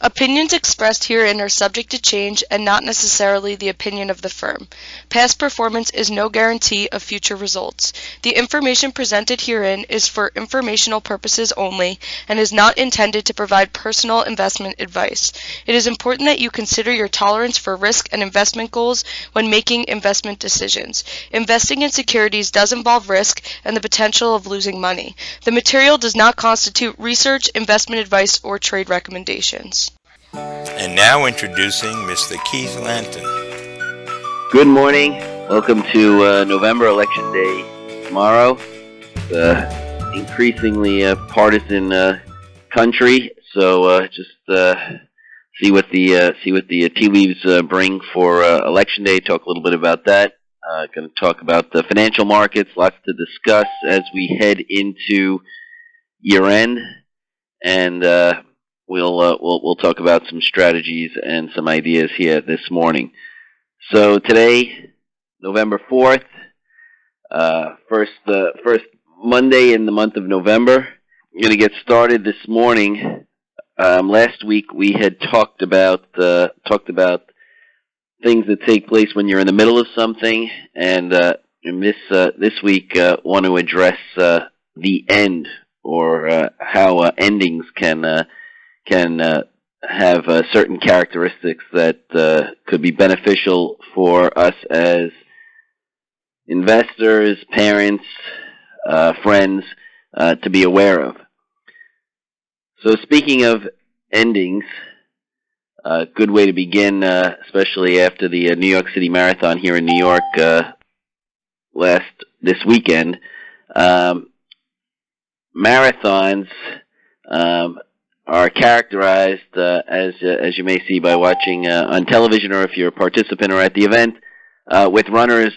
Opinions expressed herein are subject to change and not necessarily the opinion of the firm. Past performance is no guarantee of future results. The information presented herein is for informational purposes only and is not intended to provide personal investment advice. It is important that you consider your tolerance for risk and investment goals when making investment decisions. Investing in securities does involve risk and the potential of losing money. The material does not constitute research, investment advice, or trade recommendations. And now introducing Mr. Keith Lanton. Good morning. Welcome to November Election Day tomorrow. Increasingly partisan country, so just see what the tea leaves bring for Election Day. Talk a little bit about that. Going to talk about the financial markets. Lots to discuss as we head into year end, and we'll talk about some strategies and some ideas here this morning. So today, November 4th, first Monday in the month of November. We're going to get started this morning. Last week we had talked about things that take place when you're in the middle of something, and in this week want to address the end, or how endings can have certain characteristics that could be beneficial for us as investors, parents, friends, to be aware of. So speaking of endings, a good way to begin, especially after the New York City Marathon here in New York this weekend. Marathons are characterized, as you may see by watching on television, or if you're a participant or at the event, with runners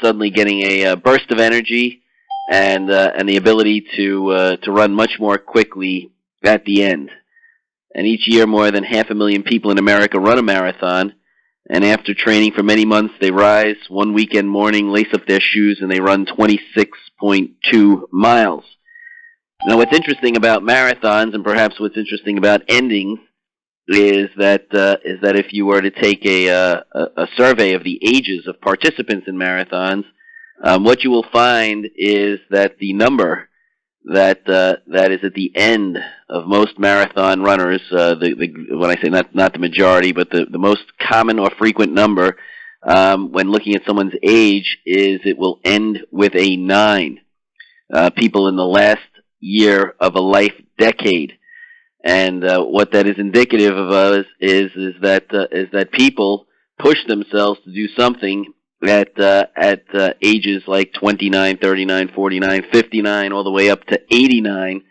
suddenly getting a burst of energy and the ability to run much more quickly at the end. And each year, more than 500,000 people in America run a marathon, and after training for many months, they rise one weekend morning, lace up their shoes, and they run 26.2 miles. Now, what's interesting about marathons, and perhaps what's interesting about endings, is that if you were to take a survey of the ages of participants in marathons, what you will find is that the number that is at the end of most marathon runners, when I say not the majority, but the most common or frequent number when looking at someone's age, is it will end with a 9. People in the last year of a life decade, and what that is indicative of us is that people push themselves to do something at ages like 29, 39, 49, 59, all the way up to 89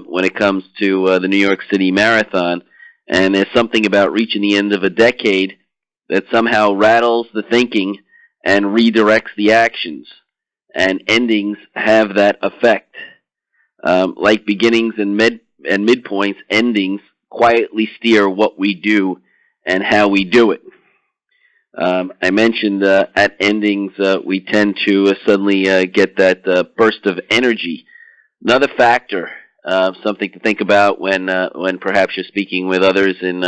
when it comes to the New York City Marathon. And there's something about reaching the end of a decade that somehow rattles the thinking and redirects the actions. And endings have that effect. Like beginnings and midpoints, endings quietly steer what we do and how we do it. I mentioned at endings we tend to suddenly get that burst of energy. Another factor, something to think about when perhaps you're speaking with others in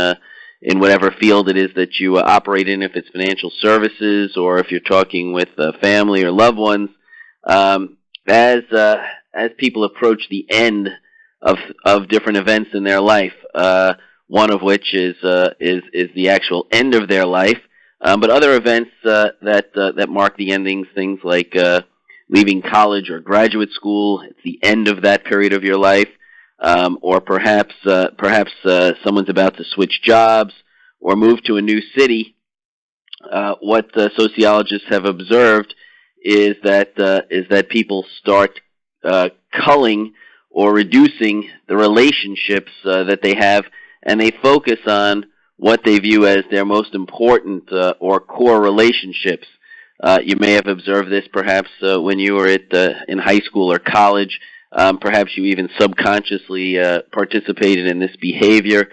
whatever field it is that you operate in, if it's financial services or if you're talking with family or loved ones. As people approach the end of different events in their life, one of which is the actual end of their life, but other events that mark the endings, things like leaving college or graduate school, it's the end of that period of your life, or perhaps someone's about to switch jobs or move to a new city. What sociologists have observed is that people start culling or reducing the relationships that they have, and they focus on what they view as their most important or core relationships. You may have observed this perhaps when you were in high school or college. Perhaps you even subconsciously participated in this behavior,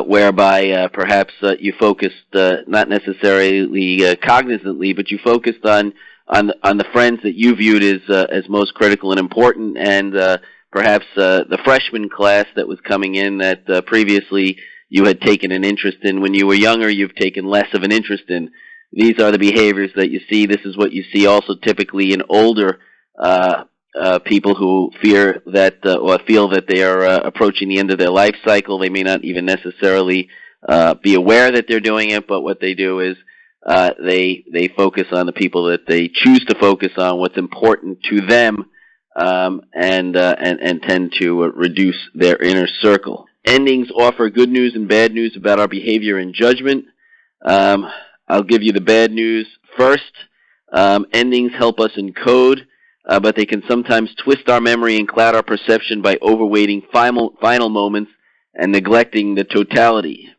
whereby perhaps you focused not necessarily cognizantly, but you focused on the friends that you viewed as most critical and important, and perhaps the freshman class that was coming in that previously you had taken an interest in when you were younger, you've taken less of an interest in. These are the behaviors that you see. This is what you see also typically in older people who fear that or feel that they are approaching the end of their life cycle. They may not even necessarily be aware that they're doing it, but what they do is they focus on the people that they choose to focus on, what's important to them, and tend to reduce their inner circle. Endings offer good news and bad news about our behavior and judgment. I'll give you the bad news first. Endings help us encode, but they can sometimes twist our memory and cloud our perception by overweighting final moments and neglecting the totality.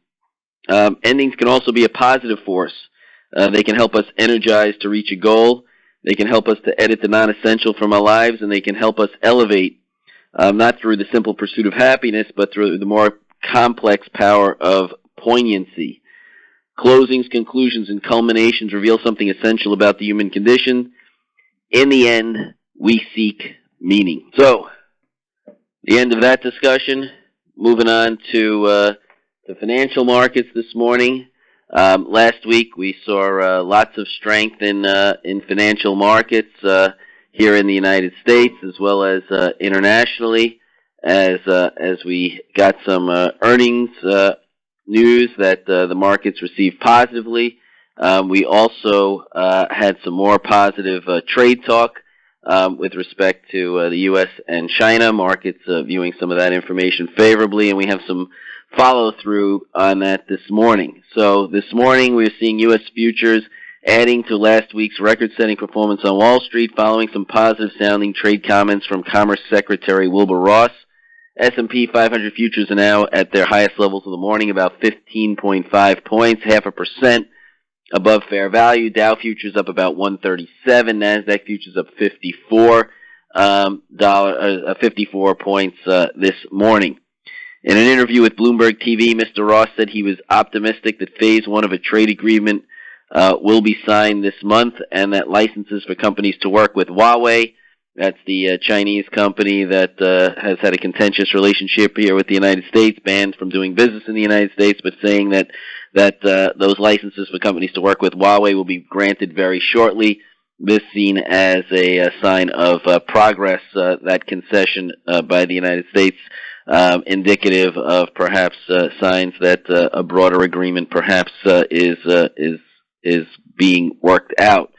Endings can also be a positive force. They can help us energize to reach a goal. They can help us to edit the non-essential from our lives, and they can help us elevate, not through the simple pursuit of happiness, but through the more complex power of poignancy. Closings, conclusions, and culminations reveal something essential about the human condition. In the end, we seek meaning. So, the end of that discussion. Moving on to the financial markets this morning. Last week we saw lots of strength in financial markets here in the United States as well as internationally, as we got some earnings news that the markets received positively. We also had some more positive trade talk with respect to the U.S. and China markets, viewing some of that information favorably, and we have some follow-through on that this morning. So this morning we're seeing U.S. futures adding to last week's record-setting performance on Wall Street following some positive-sounding trade comments from Commerce Secretary Wilbur Ross. S&P 500 futures are now at their highest levels of the morning, about 15.5 points, 0.5% above fair value. Dow futures up about 137. NASDAQ futures up 54 points this morning. In an interview with Bloomberg TV, Mr. Ross said he was optimistic that Phase 1 of a trade agreement will be signed this month, and that licenses for companies to work with Huawei, that's the Chinese company that has had a contentious relationship here with the United States, banned from doing business in the United States, but saying that those licenses for companies to work with Huawei will be granted very shortly. This seen as a sign of progress, that concession by the United States, indicative of perhaps signs that a broader agreement perhaps is being worked out.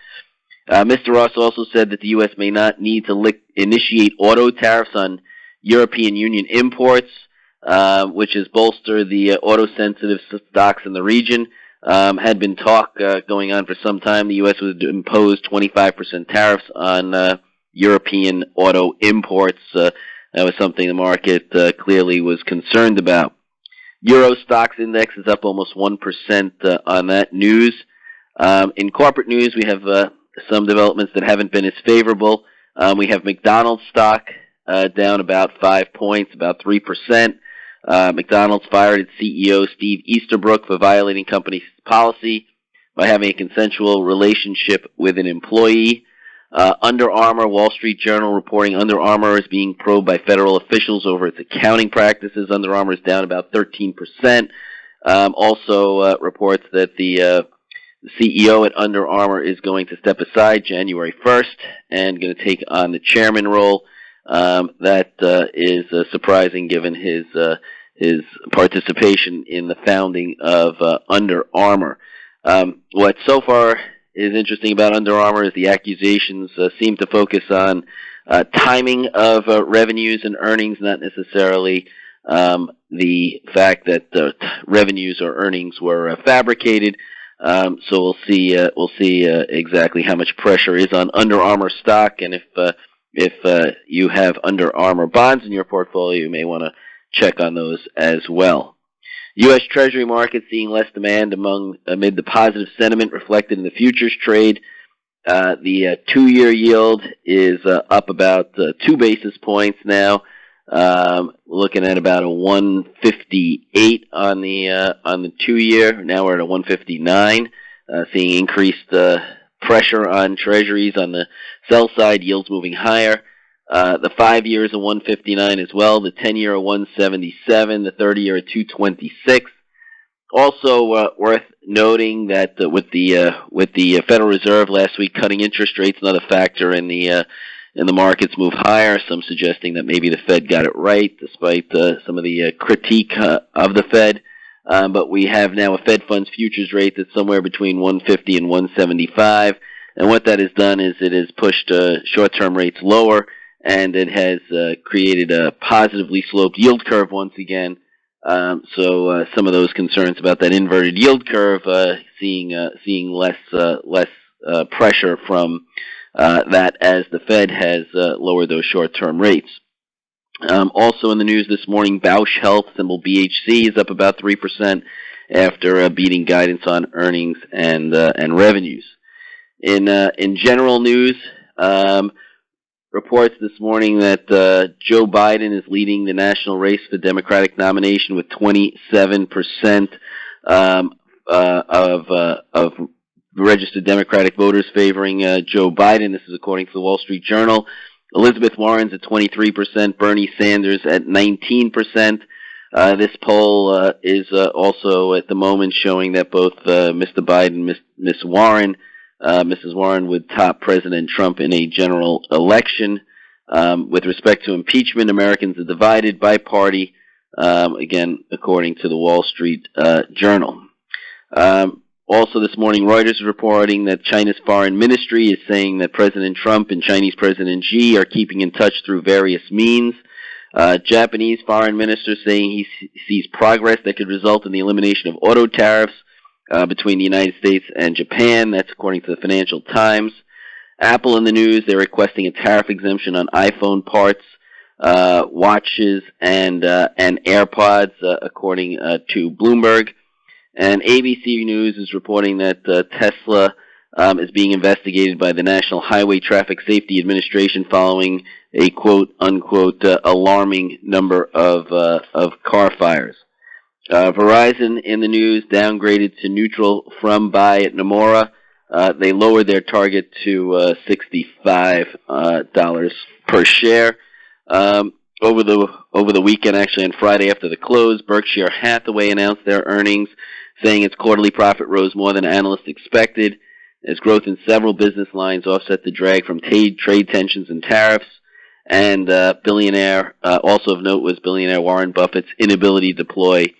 Mr. Ross also said that the U.S. may not need to initiate auto tariffs on European Union imports, which has bolstered the auto-sensitive stocks in the region. Had been talk going on for some time. The U.S. would impose 25% tariffs on European auto imports. That was something the market clearly was concerned about. Euro Stocks Index is up almost 1% on that news. In corporate news, we have some developments that haven't been as favorable. We have McDonald's stock down about 5 points, about 3%. McDonald's fired its CEO, Steve Easterbrook, for violating company policy by having a consensual relationship with an employee. Under Armour, Wall Street Journal reporting Under Armour is being probed by federal officials over its accounting practices. Under Armour is down about 13%. Also reports that the CEO at Under Armour is going to step aside January 1st and going to take on the chairman role. That is surprising given his participation in the founding of Under Armour. What so far is interesting about Under Armour is the accusations seem to focus on timing of revenues and earnings, not necessarily the fact that revenues or earnings were fabricated. So we'll see exactly how much pressure is on Under Armour stock, and if you have Under Armour bonds in your portfolio, you may want to check on those as well. U.S. Treasury market seeing less demand amid the positive sentiment reflected in the futures trade. The 2-year yield is up about 2 basis points now. Looking at about a 158 on the 2-year. Now we're at a 159. Seeing increased pressure on treasuries on the sell side. Yields moving higher. The 5-year is a 159 as well. The 10-year a 177. The 30-year a 226. Also worth noting that with the Federal Reserve last week cutting interest rates, another factor in the markets move higher. Some suggesting that maybe the Fed got it right, despite some of the critique of the Fed. But we have now a Fed funds futures rate that's somewhere between 150 and 175. And what that has done is it has pushed short-term rates lower, and it has created a positively sloped yield curve once again. So some of those concerns about that inverted yield curve, seeing less pressure from that as the Fed has lowered those short-term rates. Also in the news this morning, Bausch Health, symbol BHC, is up about 3% after beating guidance on earnings and revenues. In general news, reports this morning that Joe Biden is leading the national race for the Democratic nomination with 27% of registered Democratic voters favoring Joe Biden. This is according to the Wall Street Journal. Elizabeth Warren's at 23%, Bernie Sanders at 19%. This poll is also at the moment showing that both Mr. Biden and Ms. Warren, Mrs. Warren would top President Trump in a general election. With respect to impeachment, Americans are divided by party, again, according to the Wall Street Journal. Also this morning, Reuters is reporting that China's foreign ministry is saying that President Trump and Chinese President Xi are keeping in touch through various means. Japanese foreign minister saying he sees progress that could result in the elimination of auto tariffs between the United States and Japan. That's according to the Financial Times. Apple in the news, they're requesting a tariff exemption on iPhone parts, watches, and AirPods, according to Bloomberg. And ABC News is reporting that Tesla is being investigated by the National Highway Traffic Safety Administration following a quote-unquote alarming number of car fires. Verizon in the news, downgraded to neutral from buy at Nomura. They lowered their target to $65 per share. Over the weekend, actually on Friday after the close, Berkshire Hathaway announced their earnings, saying its quarterly profit rose more than analysts expected, as growth in several business lines offset the drag from trade tensions and tariffs. And billionaire, also of note, was billionaire Warren Buffett's inability to deploy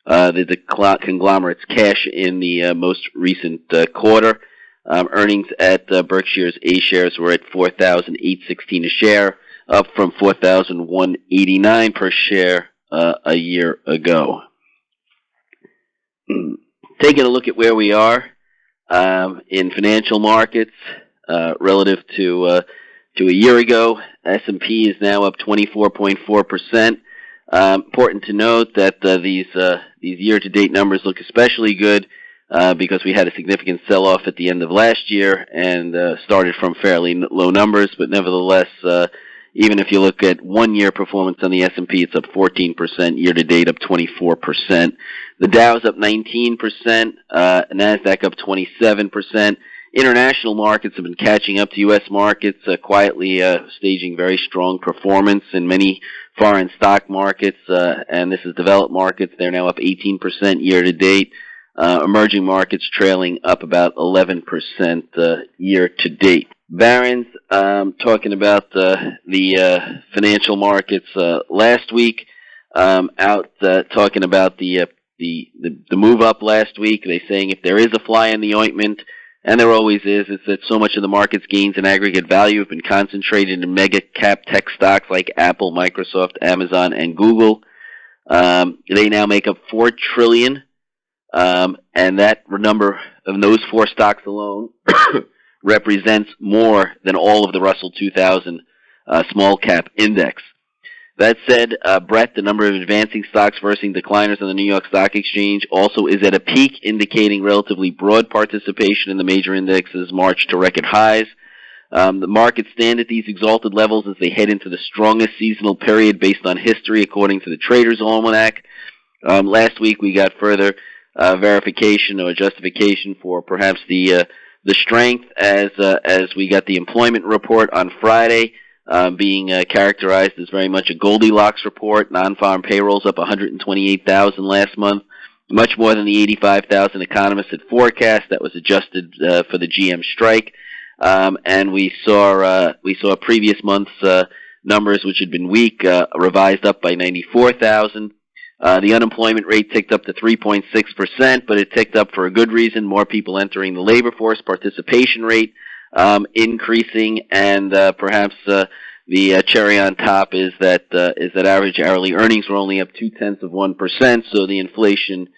the conglomerate's cash in the most recent quarter. Earnings at Berkshire's A shares were at $4,816 a share, up from $4,189 per share a year ago. Taking a look at where we are in financial markets relative to a year ago, S&P is now up 24.4%. Important to note that these year-to-date numbers look especially good because we had a significant sell-off at the end of last year and started from fairly low numbers, but nevertheless, even if you look at one-year performance on the S&P, it's up 14%, year-to-date up 24%. The Dow's up 19%, NASDAQ up 27%. International markets have been catching up to U.S. markets, quietly staging very strong performance in many foreign stock markets, and this is developed markets. They're now up 18% year-to-date. Emerging markets trailing up about 11% year-to-date. Barrons, talking about the financial markets last week, out talking about the move up last week. They're saying if there is a fly in the ointment, and there always is, it's that so much of the market's gains in aggregate value have been concentrated in mega cap tech stocks like Apple, Microsoft, Amazon, and Google. They now make up $4 trillion, and that number of those four stocks alone represents more than all of the Russell 2000 small cap index. That said, Brett, the number of advancing stocks versus decliners on the New York Stock Exchange also is at a peak, indicating relatively broad participation in the major indexes march to record highs. The markets stand at these exalted levels as they head into the strongest seasonal period based on history, according to the Trader's Almanac. Last week we got further verification or justification for perhaps the strength as we got the employment report on Friday. Being characterized as very much a Goldilocks report. Non-farm payrolls up 128,000 last month. much more than the 85,000 economists had forecast. That was adjusted for the GM strike. And we saw previous month's numbers, which had been weak, revised up by 94,000. The unemployment rate ticked up to 3.6%, but it ticked up for a good reason. More people entering the labor force, participation rate increasing, and perhaps the cherry on top is that average hourly earnings were only up 0.2%, so the inflation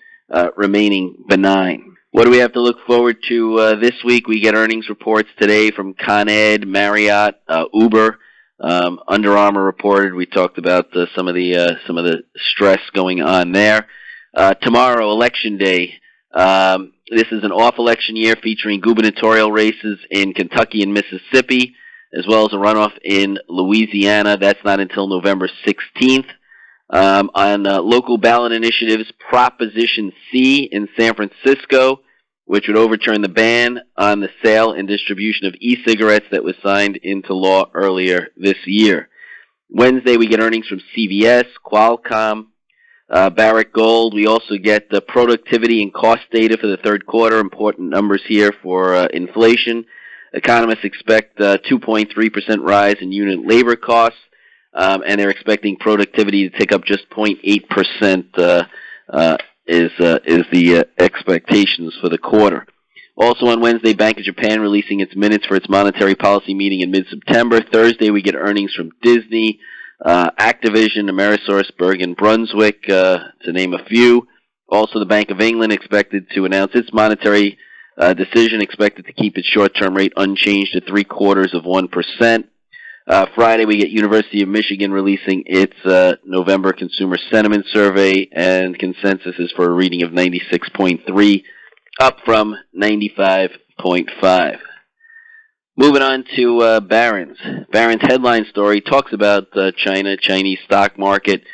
remaining benign. What do we have to look forward to this week? We get earnings reports today from Con Ed, Marriott, Uber. Under Armour reported. We talked about some of the stress going on there. Tomorrow, Election Day. This is an off-election year featuring gubernatorial races in Kentucky and Mississippi, as well as a runoff in Louisiana. That's not until November 16th. On local ballot initiatives, Proposition C in San Francisco, which would overturn the ban on the sale and distribution of e-cigarettes that was signed into law earlier this year. Wednesday, we get earnings from CVS, Qualcomm, Barrick Gold. We also get the productivity and cost data for the third quarter, important numbers here for inflation. Economists expect a 2.3% rise in unit labor costs, and they're expecting productivity to tick up just 0.8%, is the expectations for the quarter. Also on Wednesday, Bank of Japan releasing its minutes for its monetary policy meeting in mid-September. Thursday, we get earnings from Disney, Activision, Amerisource, Bergen Brunswick, to name a few. Also, the Bank of England expected to announce its monetary decision, expected to keep its short-term rate unchanged at 0.75%. Friday, we get University of Michigan releasing its November Consumer Sentiment Survey, and consensus is for a reading of 96.3, up from 95.5. Moving on to Barrons. Barrons' headline story talks about Chinese stock market,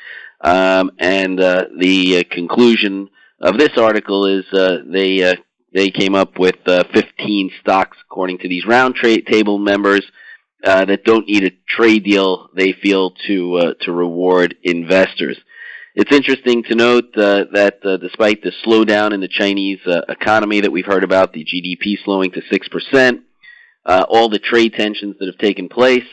and the conclusion of this article is they came up with 15 stocks, according to these round table members, that don't need a trade deal, they feel, to reward investors. It's interesting to note that despite the slowdown in the Chinese economy that we've heard about, the GDP slowing to 6%, all the trade tensions that have taken place,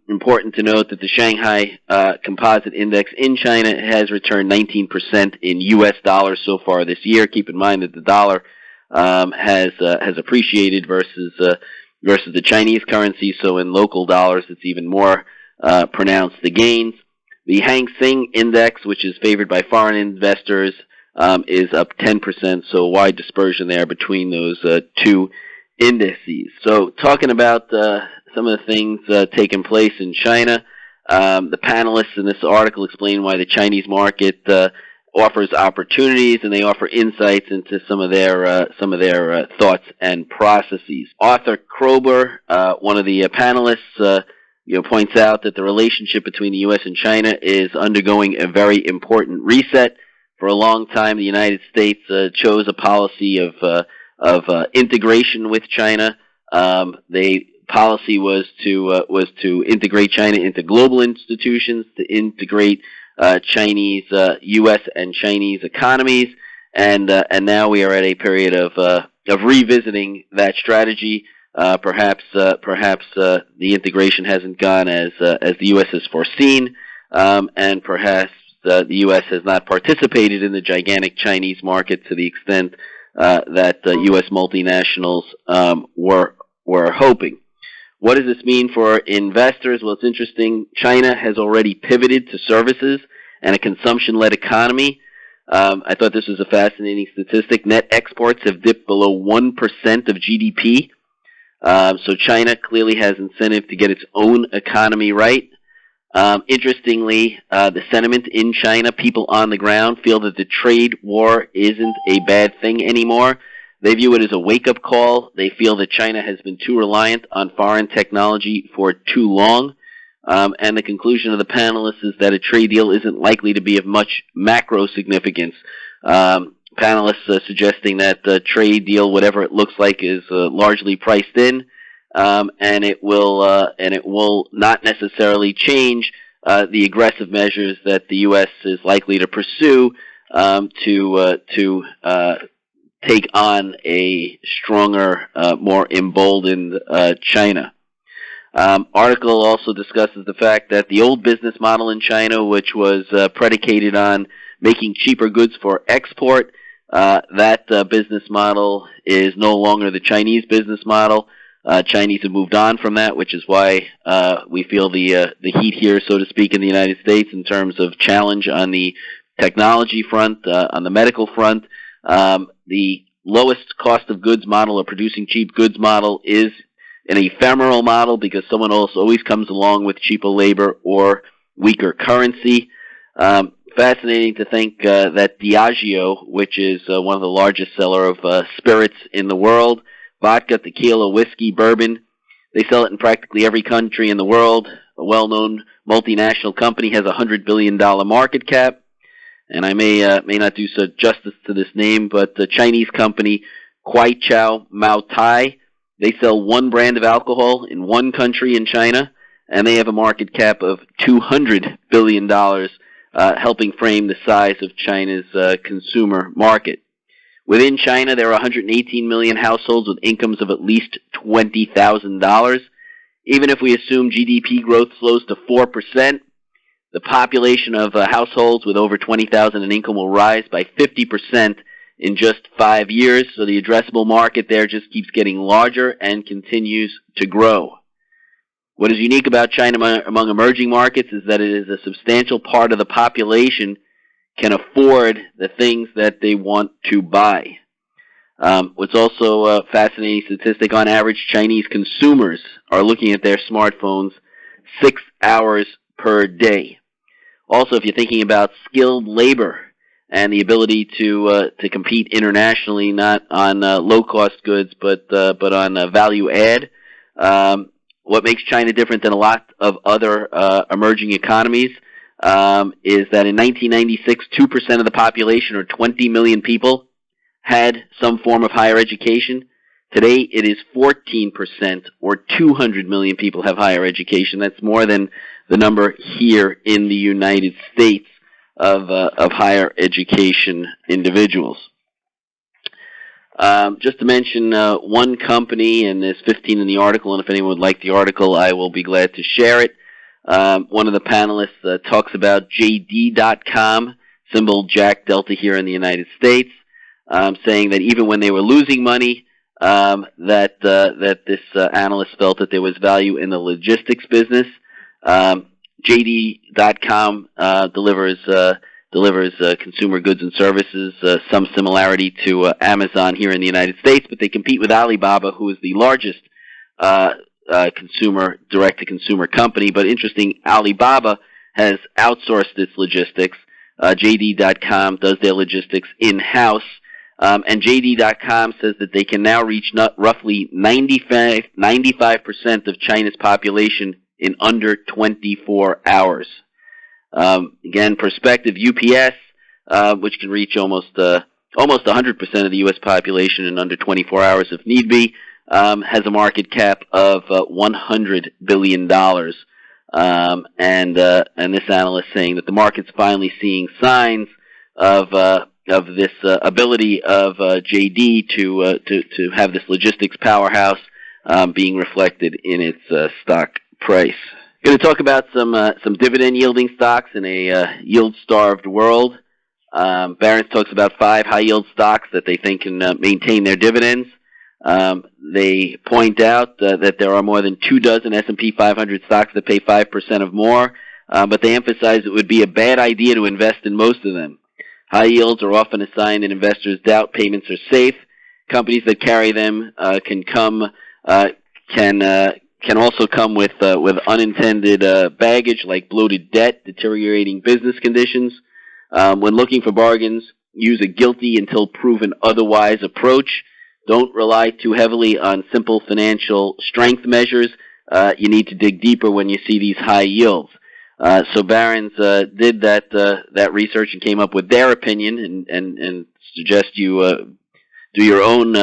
important to note that the Shanghai Composite Index in China has returned 19% in U.S. dollars so far this year. Keep in mind that the dollar has appreciated versus the Chinese currency, so in local dollars it's even more pronounced, the gains. The Hang Seng Index, which is favored by foreign investors, is up 10%, so a wide dispersion there between those two indices. So talking about some of the things taking place in China, the panelists in this article explain why the Chinese market offers opportunities, and they offer insights into some of their thoughts and processes. Arthur Krober, one of the panelists, points out that the relationship between the U.S. and China is undergoing a very important reset. For a long time, the United States chose a policy of integration with China. The policy was to integrate China into global institutions, to integrate Chinese, U.S. and Chinese economies, and now we are at a period of revisiting that strategy. Perhaps the integration hasn't gone as the U.S. has foreseen, and perhaps the U.S. has not participated in the gigantic Chinese market to the extent that U.S. multinationals were hoping. What does this mean for investors? Well, it's interesting. China has already pivoted to services and a consumption-led economy. I thought this was a fascinating statistic. Net exports have dipped below 1% of GDP. So China clearly has incentive to get its own economy right. Interestingly, the sentiment in China, people on the ground feel that the trade war isn't a bad thing anymore. They view it as a wake-up call. They feel that China has been too reliant on foreign technology for too long. And the conclusion of the panelists is that a trade deal isn't likely to be of much macro significance. Panelists suggesting that the trade deal, whatever it looks like, is largely priced in, and it will not necessarily change the aggressive measures that the U.S. is likely to pursue to take on a stronger, more emboldened China. Article also discusses the fact that the old business model in China, which was predicated on making cheaper goods for export, that business model is no longer the Chinese business model. Chinese have moved on from that, which is why we feel the heat here, so to speak, in the United States in terms of challenge on the technology front, on the medical front. The lowest cost of goods model, or producing cheap goods model, is an ephemeral model because someone else always comes along with cheaper labor or weaker currency. Fascinating to think that Diageo, which is one of the largest seller of spirits in the world, vodka, tequila, whiskey, bourbon, they sell it in practically every country in the world. A well-known multinational company has a $100 billion market cap. And I may not do so justice to this name, but the Chinese company Kwai Chow Mao Tai, they sell one brand of alcohol in one country in China, and they have a market cap of $200 billion, helping frame the size of China's consumer market. Within China, there are 118 million households with incomes of at least $20,000. Even if we assume GDP growth slows to 4%, the population of households with over 20,000 in income will rise by 50% in just 5 years, so the addressable market there just keeps getting larger and continues to grow. What is unique about China among emerging markets is that it is a substantial part of the population can afford the things that they want to buy. What's also a fascinating statistic, on average, Chinese consumers are looking at their smartphones 6 hours per day. Also, if you're thinking about skilled labor and the ability to compete internationally, not on low-cost goods, but on value add. What makes China different than a lot of other emerging economies is that in 1996, 2% of the population, or 20 million people, had some form of higher education. Today, it is 14%, or 200 million people have higher education. That's more than the number here in the United States of higher education individuals. Just to mention one company, and there's 15 in the article, and if anyone would like the article, I will be glad to share it. One of the panelists talks about JD.com, symbol Jack Delta here in the United States, saying that even when they were losing money, that this analyst felt that there was value in the logistics business. JD.com delivers consumer goods and services, some similarity to Amazon here in the United States, but they compete with Alibaba, who is the largest direct-to-consumer company. But interesting, Alibaba has outsourced its logistics. JD.com does their logistics in-house. And JD.com says that they can now reach roughly 95% of China's population in under 24 hours. Again, perspective, UPS, which can reach almost 100% of the U.S. population in under 24 hours if need be, has a market cap of $100 billion. And this analyst saying that the market's finally seeing signs of this ability of JD to have this logistics powerhouse being reflected in its stock price. Going to talk about some dividend-yielding stocks in a yield-starved world. Barrons talks about 5 high-yield stocks that they think can maintain their dividends. They point out that there are more than 24 S&P 500 stocks that pay 5% or more, but they emphasize it would be a bad idea to invest in most of them. High yields are often a sign that investors doubt payments are safe. Companies that carry them can also come with unintended baggage like bloated debt, deteriorating business conditions. When looking for bargains, use a guilty until proven otherwise approach. Don't rely too heavily on simple financial strength measures. You need to dig deeper when you see these high yields. So Barrons did that research and came up with their opinion, and suggest you do your own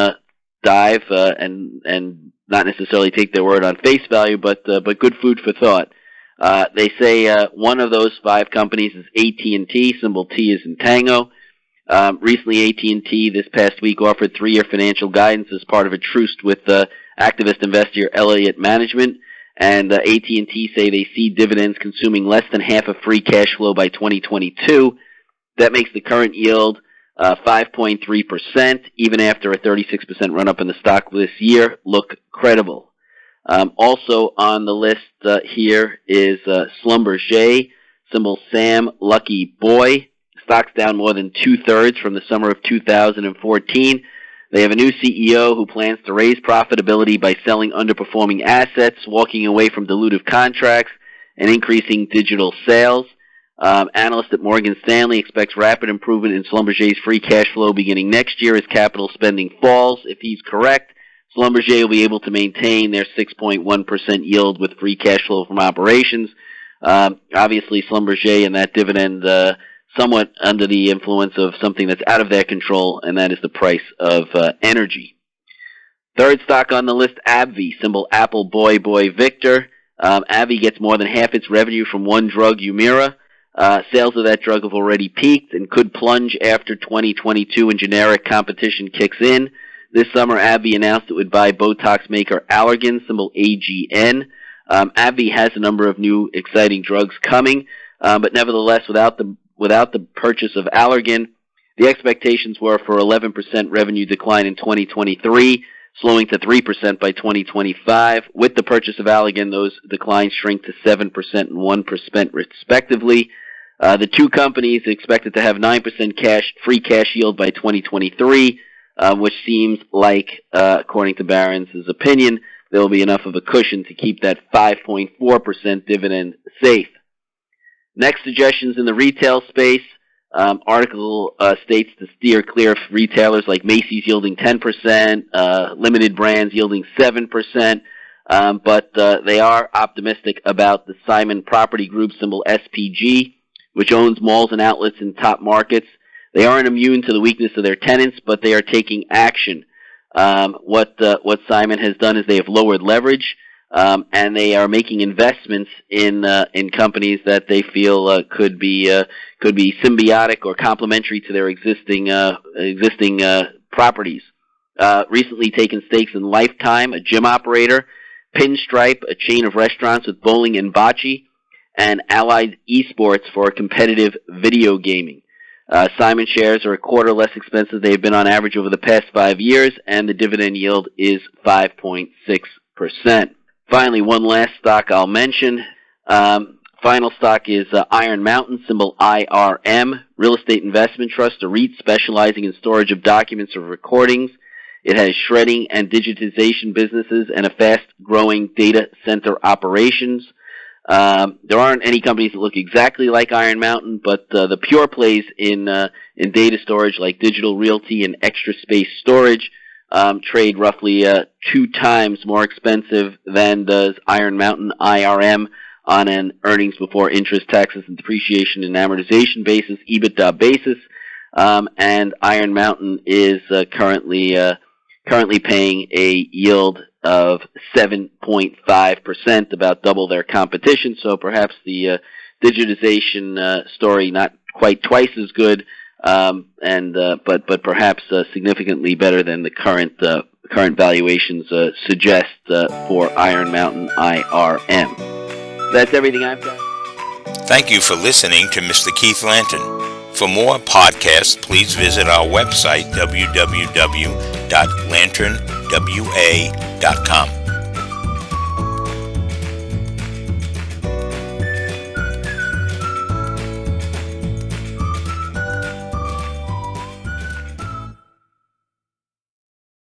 dive and not necessarily take their word on face value, but good food for thought. They say one of those 5 companies is AT&T, symbol T is in Tango. Recently, AT&T this past week offered 3-year financial guidance as part of a truce with activist investor Elliott Management, and AT&T say they see dividends consuming less than half of free cash flow by 2022. That makes the current yield 5.3%, even after a 36% run-up in the stock this year, look credible. Also on the list here is Schlumberger, symbol SAM, Lucky Boy. Stock's down more than 2/3 from the summer of 2014. They have a new CEO who plans to raise profitability by selling underperforming assets, walking away from dilutive contracts, and increasing digital sales. Analyst at Morgan Stanley expects rapid improvement in Schlumberger's free cash flow beginning next year as capital spending falls. If he's correct, Schlumberger will be able to maintain their 6.1% yield with free cash flow from operations. Obviously, Schlumberger and that dividend somewhat under the influence of something that's out of their control, and that is the price of energy. Third stock on the list, AbbVie, symbol Apple Boy Boy Victor. AbbVie gets more than half its revenue from one drug, Humira. Sales of that drug have already peaked and could plunge after 2022 when generic competition kicks in. This summer, AbbVie announced it would buy Botox maker Allergan, symbol AGN. AbbVie has a number of new exciting drugs coming, but nevertheless, without the purchase of Allergan, the expectations were for 11% revenue decline in 2023, slowing to 3% by 2025. With the purchase of Allergan, those declines shrink to 7% and 1% respectively. The two companies expected to have 9% free cash yield by 2023, which seems like, according to Barrons' opinion, there will be enough of a cushion to keep that 5.4% dividend safe. Next, suggestions in the retail space. Article states to steer clear of retailers like Macy's yielding 10%, limited brands yielding 7%, but they are optimistic about the Simon Property Group, symbol SPG, which owns malls and outlets in top markets. They aren't immune to the weakness of their tenants, but they are taking action. What Simon has done is they have lowered leverage, and they are making investments in companies that they feel could be symbiotic or complementary to their existing properties. Recently taken stakes in Lifetime, a gym operator, Pinstripe, a chain of restaurants with bowling and bocce, and Allied Esports for competitive video gaming. Simon shares are a quarter less expensive they have been on average over the past 5 years, and the dividend yield is 5.6%. Finally, one last stock I'll mention. Final stock is Iron Mountain, symbol IRM, Real Estate Investment Trust, a REIT specializing in storage of documents or recordings. It has shredding and digitization businesses and a fast-growing data center operations. There aren't any companies that look exactly like Iron Mountain, but the pure plays in data storage like Digital Realty and Extra Space Storage trade roughly 2 times more expensive than does Iron Mountain IRM on an earnings before interest, taxes, and depreciation and amortization basis, EBITDA basis, and Iron Mountain is currently paying a yield of 7.5%, about double their competition. So perhaps the digitization story not quite twice as good, but perhaps significantly better than the current valuations suggest for Iron Mountain IRM. That's everything I've got. Thank you for listening to Mr. Keith Lanton. For more podcasts, please visit our website, www.lanternwa.com.